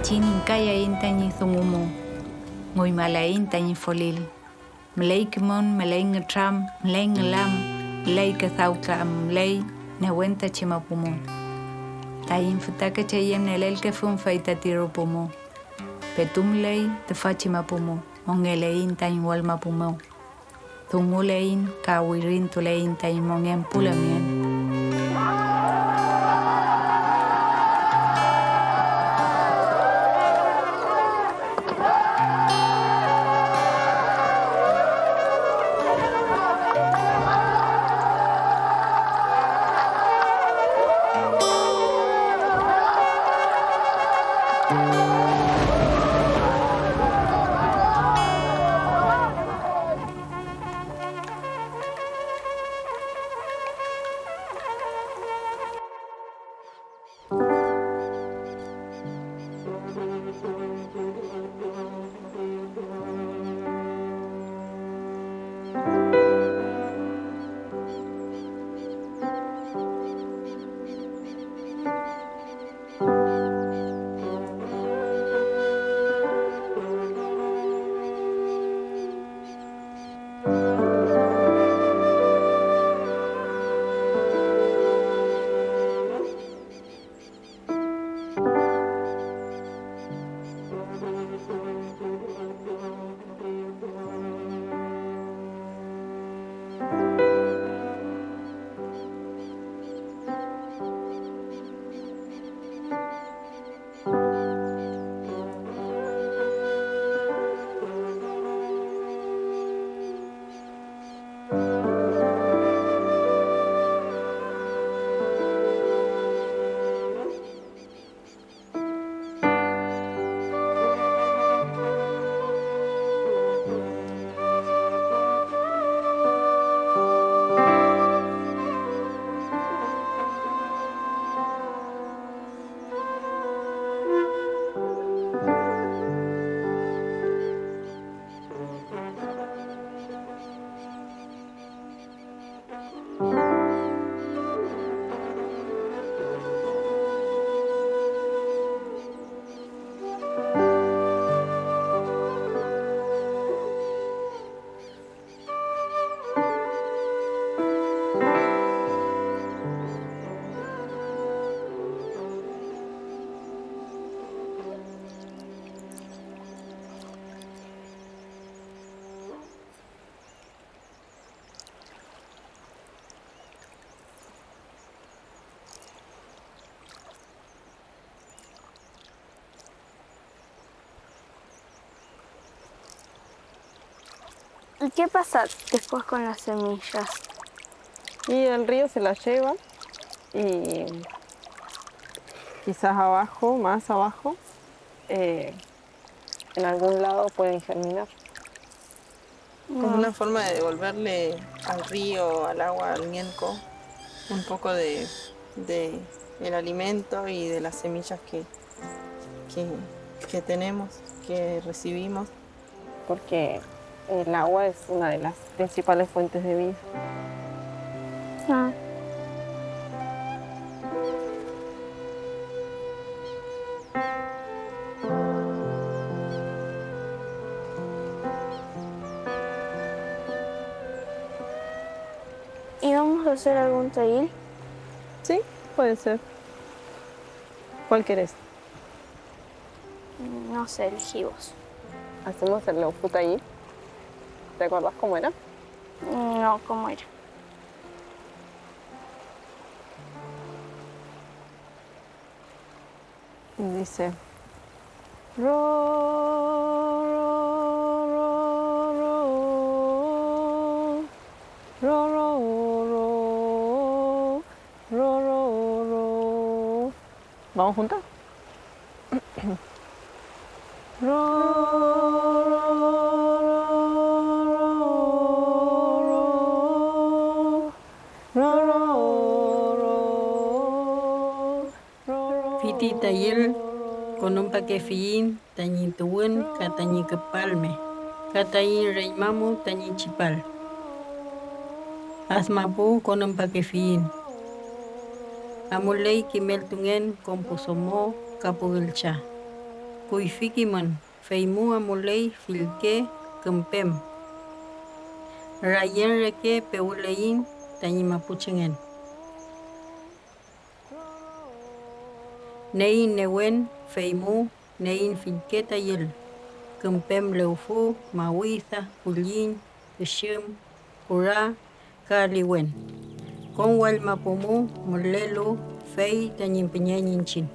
chinin kaya intañi thungumu. Muy mala intañi folil. Mleikimon, mleingetram, mleingelam, mleikethauka mlei, newenta chimapumun. Tayin futaka chayem nelel que fun feita tirupumu. Petumlei te fachimapumu, ongelein tayin walmapumu. Tumulein, kawirin tulein tayin mongen pulamien. ¿Y qué pasa después con las semillas? Y el río se las lleva y quizás abajo, más abajo, en algún lado pueden germinar. Como una forma de devolverle al río, al agua, al ñenco, un poco de el alimento y de las semillas que tenemos, que recibimos. Porque el agua es una de las principales fuentes de vida. Ah. ¿Y vamos a hacer algún taller? Sí, puede ser. ¿Cuál querés? No sé, elegí vos. Hacemos el Leofutayí. ¿Te acordás cómo era? No, ¿cómo era? Dice... Ro, ro, ro, ro, ro, ro, ro, ro, ro, ro. ¿Vamos juntas? Fiti tayel konon pakefiin tañi tuwen katañi kepalme katañi reimamu tañi chipal asmapu konon pakefiin amulei kimel tungen kompusomo kapugilcha Kuifikiman, feimua mulei filke kempem. Rayen reke peulein tañi mapuchengen. Nein newen feimu nein filke tayel. Kempem leufu mawitha kulin ishim kura kaliwen. Konwal mapumu mulelu fei tañi penyañinchin.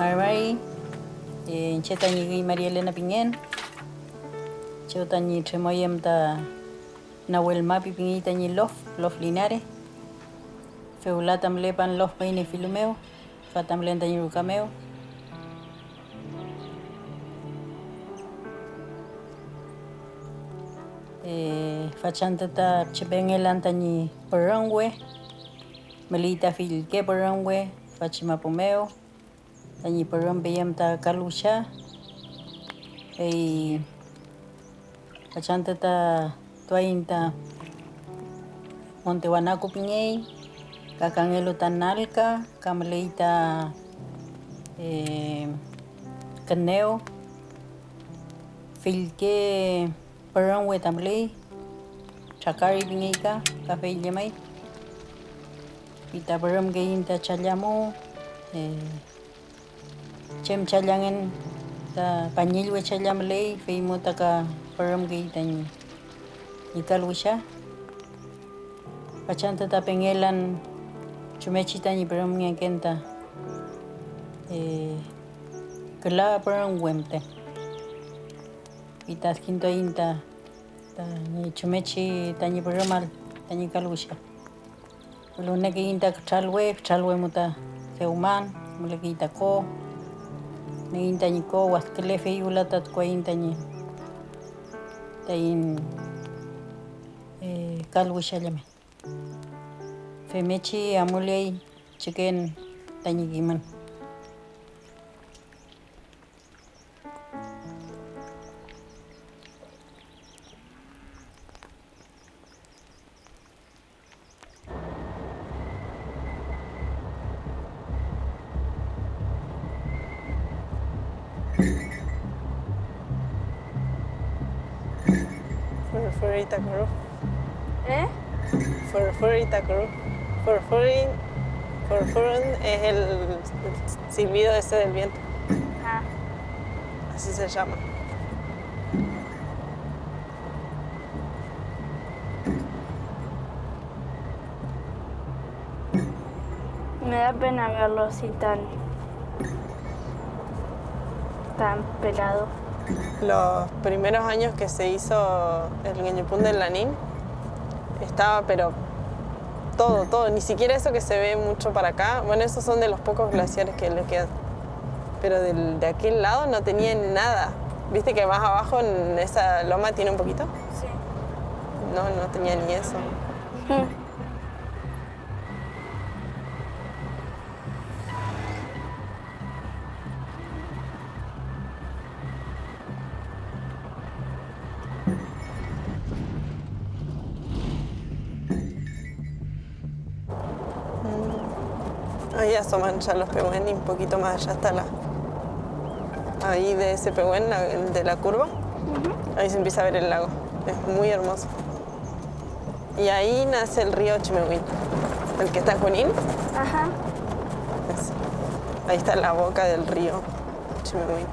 Bye Chetañi María Elena Piñén. Chetañi Tremoyem ta Nahuel Mapi Piñitañi Lof Linares. Feulatam Lepan Lof Peine Filumeo. Fatam Lentañi Rucameo. Fachantata Chepengelantañi Porangwe. Melita Filque Porangwe. Fachimapumeo. Tañi Porang Beyam ta Kalusha. Fachantata Tuainta Montehuanaco Piñey. Cacangelo Tanalca. Cameleita Caneo. Filque Porangwe Tambley. Chacari Piñeca. Café Yamay. Pita Porang Geinta Chayamo. Chem Chayangen ta Pañilwe Chayamley. Feimotaka Porang Geitañi. Ikalusha. Pachanta ta Pengelan Chumechitañi Porang Kenta. Kela Porang Wemte. Pitas Quinto Inta. Chumechi Tañi Poromal. Tañi Kalusha. Lune que inta chalwe muta seuman, mule que inta ko, ne inta ni ko waskele feyula tat ko inta ni, tayin kalwisha llame. Femechi amulei chicken tañi giman. Furfuritakuru. ¿Eh? Furfurun es el silbido ese del viento. Ah. Así se llama. Me da pena verlo así tan pelado. Los primeros años que se hizo el Gueñupún del Lanín estaba, pero todo, ni siquiera eso que se ve mucho para acá. Bueno, esos son de los pocos glaciares que le quedan. Pero de aquel lado no tenía nada. ¿Viste que más abajo en esa loma tiene un poquito? Sí. No tenía ni eso. Ahí asoman ya los pehuen y un poquito más allá está ahí de ese pehuen, de la curva. Ahí se empieza a ver el lago. Es muy hermoso. Y ahí nace el río Chimehuín. El que está en Junín. Ajá. Ese. Ahí está la boca del río Chimehuín.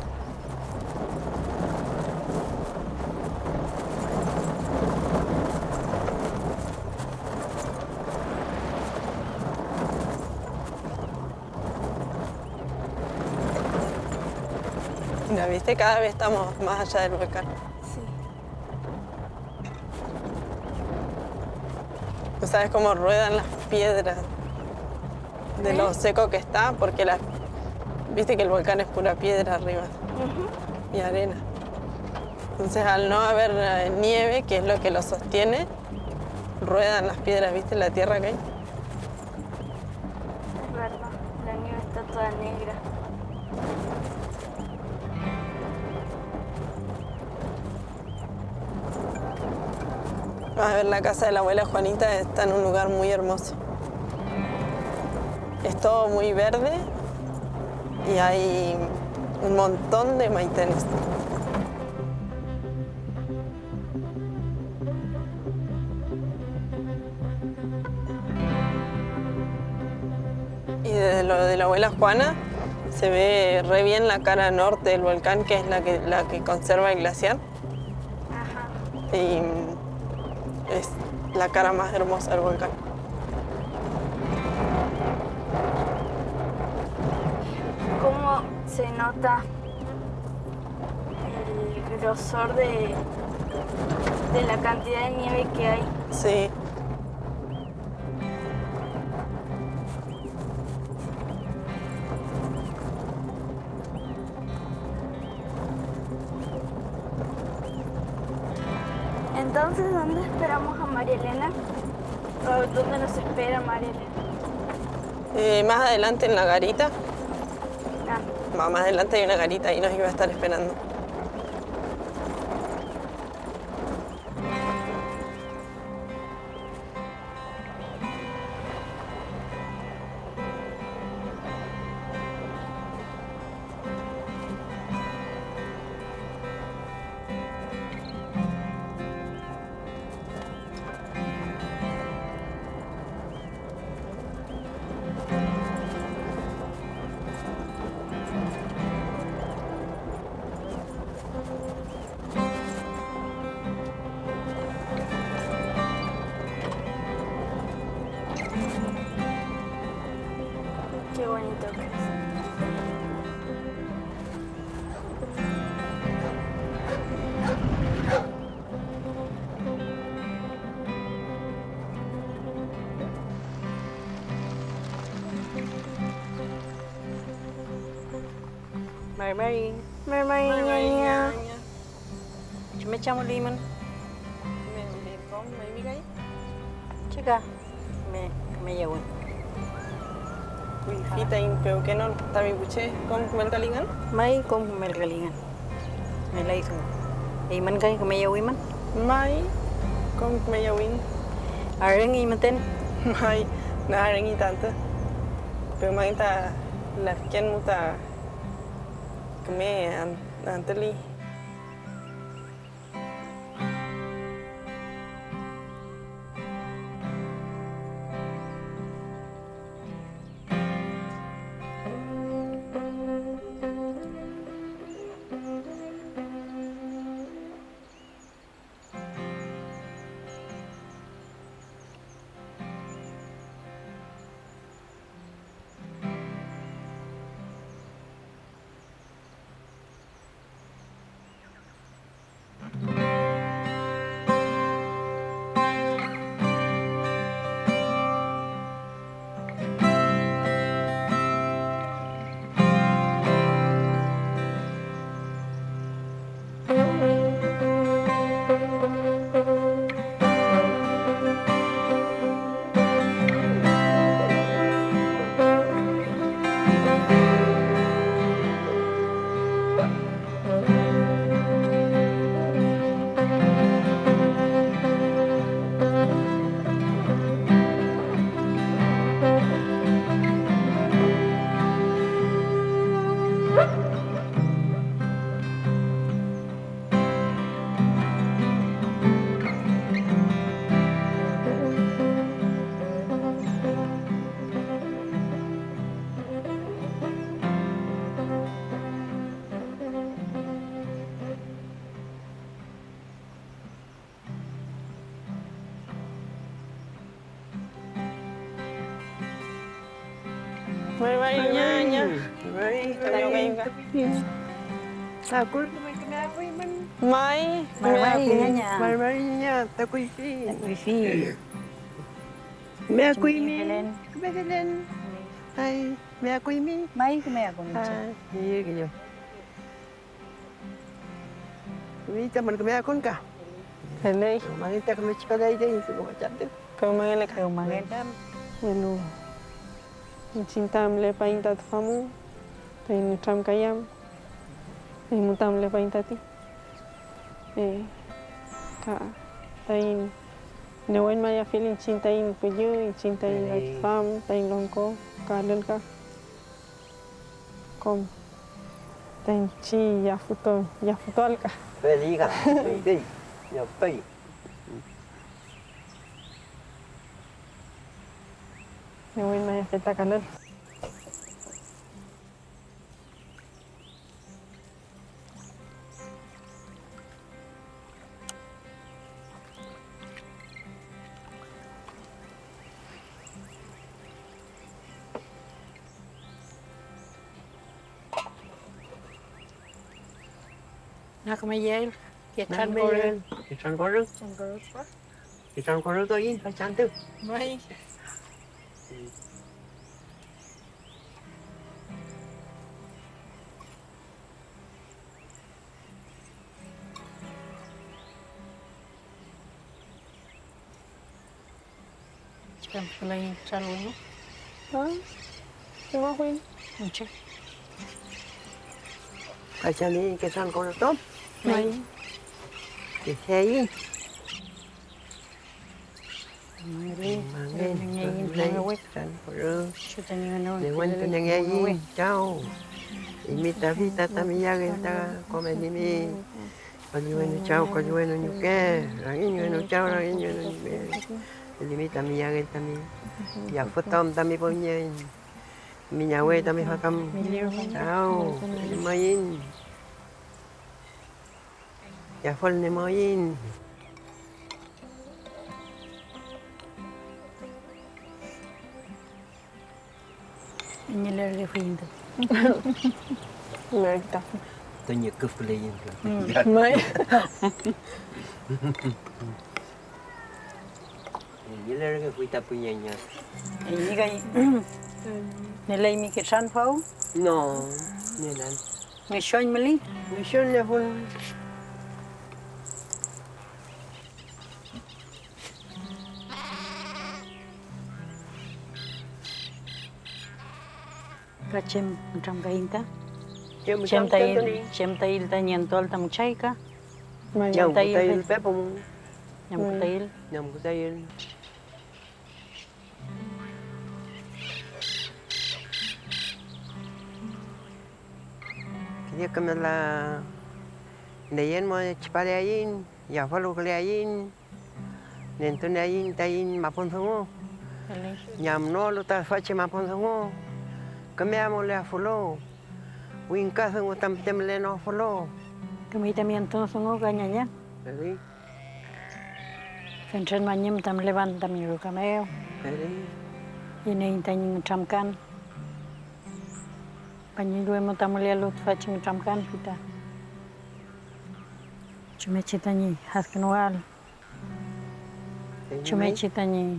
Mira, viste, cada vez estamos más allá del volcán. Sí. ¿No sabes cómo ruedan las piedras de lo seco que está? Porque viste que el volcán es pura piedra arriba y arena. Entonces, al no haber nieve, que es lo que lo sostiene, ruedan las piedras, ¿viste? La tierra que hay. Es verdad, la nieve está toda negra. Vas a ver, la casa de la abuela Juanita está en un lugar muy hermoso. Es todo muy verde y hay un montón de maitenes. Y desde lo de la abuela Juana se ve re bien la cara norte del volcán, que es la que conserva el glaciar. Ajá. Y es la cara más hermosa del volcán. ¿Cómo se nota el grosor de la cantidad de nieve que hay? Sí. Entonces, ¿dónde esperamos a María Elena? ¿O dónde nos espera María Elena? Más adelante en la garita. Ah, Más adelante hay una garita y nos iba a estar esperando. qué bonito que es. Mari. Mermaidnya. Cuma camu liman. Mấy cái Chica. Me llevo. Phi tay kêu cái non tami buche con men kalingan. Mai kom mel galingan. Me la hizo. Iman kai me llevo iman. Mai con mayawin. Areng imaten. Mai na rengi tante. Pero mai ta la ken muta keme anteli. Mai nya. Mai tayo kayo ka. Takut kenapa man? Mai Mai nya. Marmarinya takut sih. Wifi. Me cuimi. Helen. Me Helen. Ay, me cuimi. Mai que me hago mucho. Ah, iya que yo. Ini teman kami akun kah? Helei, Mangin tak kami cepat aja ini semua cantik. kau mangele ka. Pero mangen. Bueno, cintam le painta famu, tain tram kayam, mutam le painta ti. Ta, tain newen maya feeling cintain puju, cintain like fam, tain longko, kalel ka. Kom, tain chi ya futol ka. Feliz kah? Feliz. Ya baik. Newen maya feta kalel. Nak me yel. Que Chan chan boren. Chan koru. Chan koru tu ini cantik. Mai. Chan sulai chan lu. Ah, tengok Queen. Mucho. Macam ni kesan koru tu. Mai. Kesai. Mangeli. Mangin. Nengayin pangawik. Chan koru. Chuta ni ano. Newen tu nengayin. Ciao. Imita vita tamia genta come di me. Cogliueno ciao, cogliueno nyuke. Rangiñueno ciao, rangiñueno nyuke. Limita mia genta mi. Ya fotom tami punya. Minha we tami fotom. Ciao. Main. Ya fol ne main. Ini lagi finda. Merita. Tanya ke pelayan. Mai. Ini lagi kita punya nya. Ini kay. Nilay mi ke chan pau. No, ni lan. Ngishoy mali. Mission le pun. Kacem macam kainta. Cem Cem tail ta nyantol ta muchay ka. Mai. Yang tail tail pe. pepong. Nyam tail. Yang tail. Dia kemala Nayan mo chipalayin, ya follow kalayin. Nento nayin tayin mapon songo. Alay. Nyam no lo ta fache mapon songo. Kamya mo le follow. Wing ka songo tam temle no follow. Kami tam yanton songo kanyanya. Ari, Fentren manyem tam levanta mi rukameo. ari. Ini intanya ngecamkan. Panyilu emo tam lialut fache ngecamkan kita. Cuma citanya has kenual. Cuma citanya.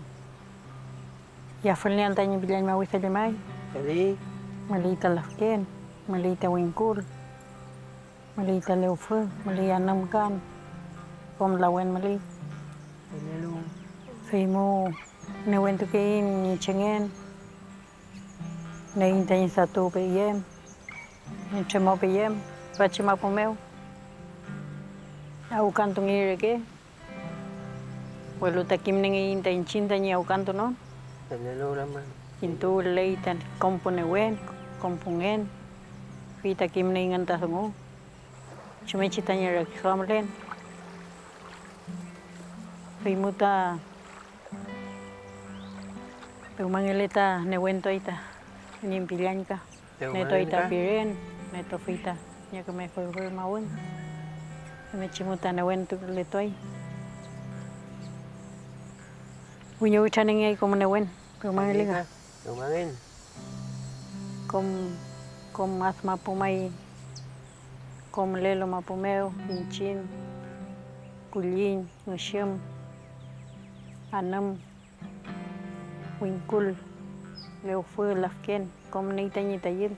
Ya falnya tanya bilang mau wisa demai. Ari, Malita lafken, malita wingkul. Malita leufe, malita namkan. Pom lawen mali. ano. Fimo newen tu kein ni chengen. Nei tanya satu PM. Ni cemo PM. Baca ma pomeu. Au kantung ire ke. Walu takim nengi intain cinta ni au kanto non. Ano naman. Intu leitan kompone wen, kompungen. Vita kim nei nganta songo. Cuma citanya rak samlen. Fimuta. Pemangilita newento ita. Nyimpilan ka. Neto ita piren, neto fita. Nya que me fue mawon. Me chimuta newento letoy. Unyo chaneng ay como newen. Pemangiliga. Tumangin. Kom mas mapumay. Kom lelo mapumeo, pinchin. Kulin, ngusyem. Anam. Winkul. Leo fue lafken. Kom ni tañi tayil.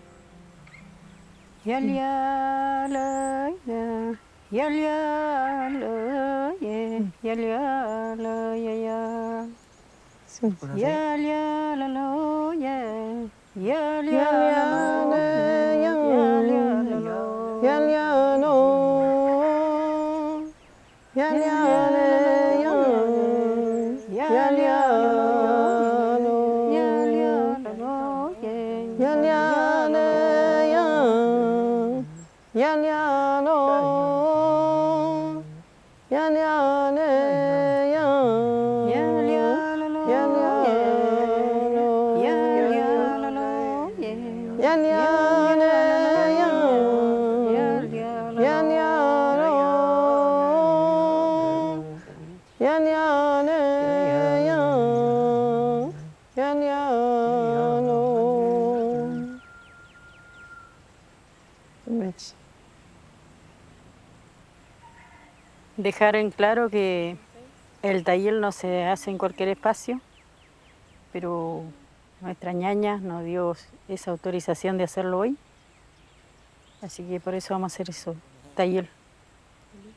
Yal ya la ya. Yal ya la ya. Yal ya la ya ya. Yal ya la lo ya. Yal ya la lo ya. Yal ya la lo. Yal ya no. Yal ya le ya. Yal ya no. Yal ya la lo ya. Yal ya le ya. Yal ya no. Yal ya le ya. Yal ya la lo Yal ya no. Yal ya la lo ya. Yal ya le ya. Yal ya la Yan ya no. Yan ya ne ya. Yan ya no. Dejar en claro que el taller no se hace en cualquier espacio, pero nuestra ñaña nos dio esa autorización de hacerlo hoy. Así que por eso vamos a hacer eso, taller,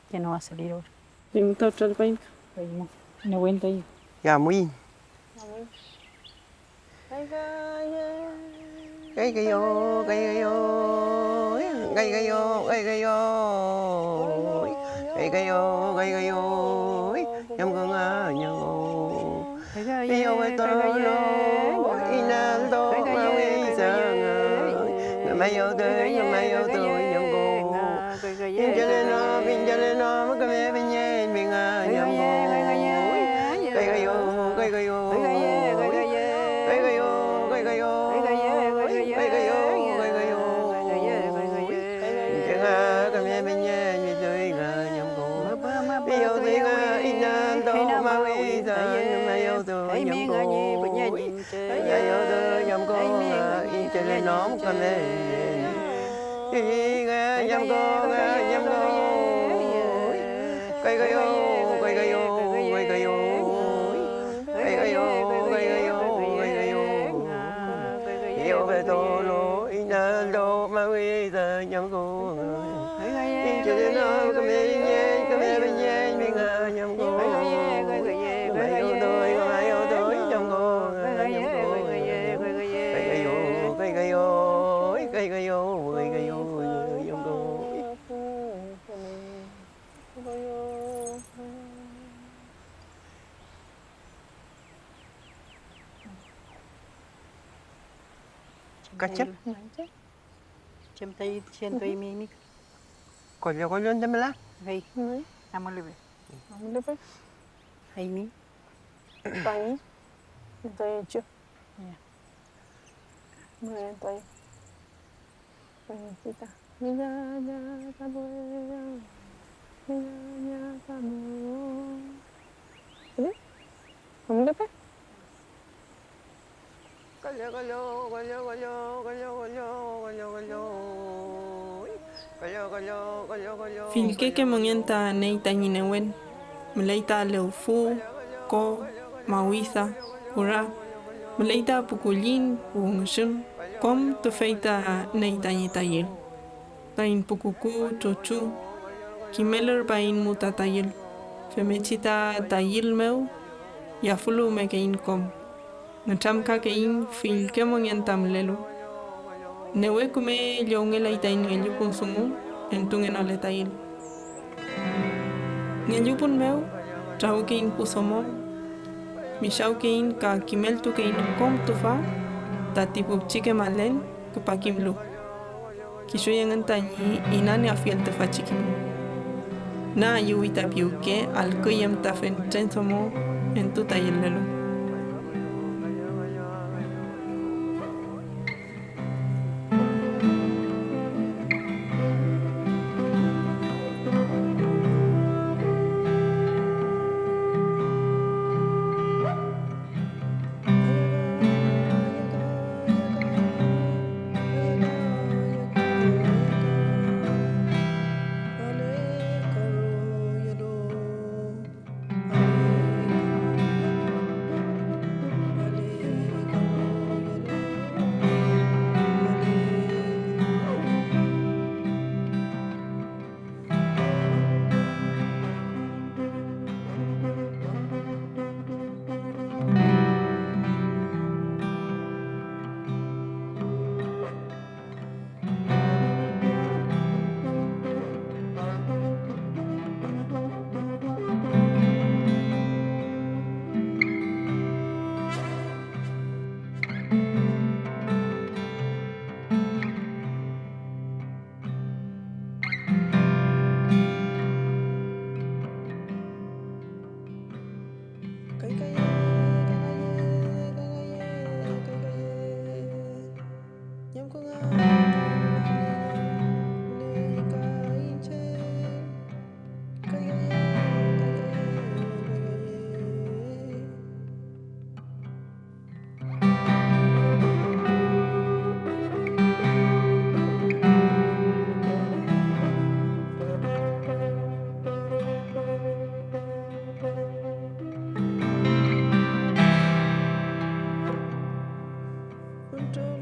que no va a salir ahora. No cuenta ahí. Ya muy. Cái yo, cái yo, cái yo, cái yo, cái yo, cái yo, nhâm con à nhâm. Bây giờ tôi lo, inan tôi mau đi sang à. Ngày mai yêu tôi nhâm cô. In cho lên nó, mất cái mẹ bên nhẹ mình à nhâm cô. Cái yo, cái yo. Nó một con này nhâm con cây cây ô cây cây ô cây cây ô cây cây ô cây cây ô cây cây ô yêu về tôi lối nên đâu mà bây giờ nhâm con cho đến nó có mẹ bên nhẹ mình à nhâm con mày yêu tôi nhâm con cây cây ô nhâm con. Kacap? Cem tay siento y mi. Kolyo ndemela? Hey, amo lebe. Hey mi. Pani. Estoy hecho. Ya. Muy bien, estoy. Buenita. Mira, ya, cabuera. Mira, ya, cabuera. ¿Sí? ¿Cómo le fue? Filkeke monienta neita ninewen, mleita leufu, ko, mawitha, ura, mleita pukulin, ungshun, kom tufeita neita nitayil. Tain pukuku, chochu, kimeler bain mutatayil, femechita tayil meu, yafulu mekein kom. Nachamka kein filke monienta mlelu. Newe kume yongela itain ngelyupun sumu, entungen aletail. Ngelyupun meu, traukein pusomo, mishaukein ka kimeltukein kom tufa, tatipup chike malen, kupakimlu. Kishuyangan tanyi inani afiel tufa chikimu. Na yuita piuke al kuyem tafen chensomo, entutayil lelu. juntos.